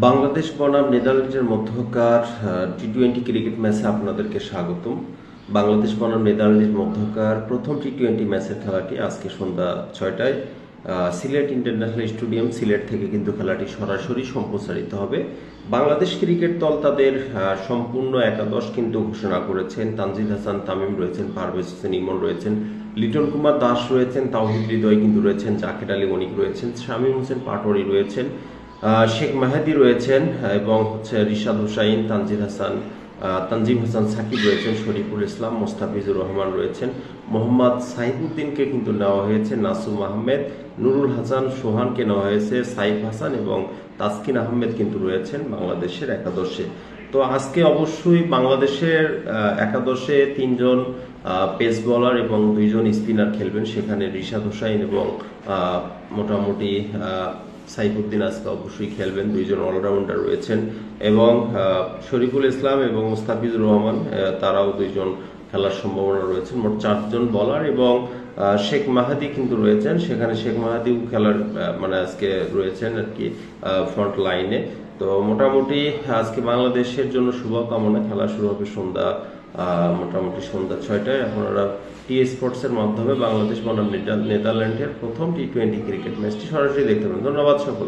বাংলাদেশ বনাম নেদারল্যান্ডসের মধ্যকার টি-20 ক্রিকেট ম্যাচে আপনাদেরকে স্বাগতম। বাংলাদেশ বনাম নেদারল্যান্ডসের মধ্যকার প্রথম টি-20 ম্যাচের খেলাটি আজকে সন্ধ্যা 6টায় সিলেট ইন্টারন্যাশনাল স্টেডিয়াম সিলেট থেকে কিন্তু খেলাটি সরাসরি সম্প্রচারিত হবে। বাংলাদেশ ক্রিকেট দল তাদের সম্পূর্ণ একাদশ কিন্তু ঘোষণা করেছেন। তানজিদ হাসান তামিম রয়েছেন, পারভেজ হোসেন ইমন রয়েছেন, লিটন কুমার দাস রয়েছেন, তাওহিদ হৃদয় কিন্তু রয়েছেন, জাকের আলী অনিক রয়েছেন, শামীম হোসেন পাটোয়ারি রয়েছেন, শেখ মাহাদি রয়েছেন এবং রিশাদ হুসাইন, তানজিম হাসান সাকিব রয়েছেন, শরীফুল ইসলাম, মোস্তাফিজুর রহমান রয়েছেন, মোহাম্মদ সাইফুদ্দিনকে কিন্তু নেওয়া হয়েছে, নাসুম আহমেদ, নুরুল হাসান সোহানকে নেওয়া হয়েছে, সাইফ হাসান এবং তাসকিন আহমেদ কিন্তু রয়েছেন বাংলাদেশের একাদশে। তো আজকে অবশ্যই বাংলাদেশের একাদশে 3জন পেস বোলার এবং 2জন স্পিনার খেলবেন। সেখানে রিশাদ হুসাইন এবং মোটামুটি সাইফুদ্দিন আজকে অবশ্যই খেলবেন। 2জন অলরাউন্ডার রয়েছেন এবং শরীফুল ইসলাম এবং মুস্তাফিজুর রহমান তারাও 2জন খেলার সম্ভাবনা রয়েছেন। মোট 4জন বলার এবং শেখ মাহাদি কিন্তু রয়েছেন। সেখানে শেখ মাহাদিও খেলার আজকে রয়েছেন আর কি ফ্রন্ট লাইনে। তো মোটামুটি আজকে বাংলাদেশের জন্য শুভকামনা। খেলা শুরু হবে মোটামুটি সন্ধ্যা 6টায়। আপনারা টি স্পোর্টসের মাধ্যমে বাংলাদেশ বনাম নেদারল্যান্ডের প্রথম টি-20 ক্রিকেট ম্যাচটি সরাসরি দেখতে পাবেন। ধন্যবাদ সকল।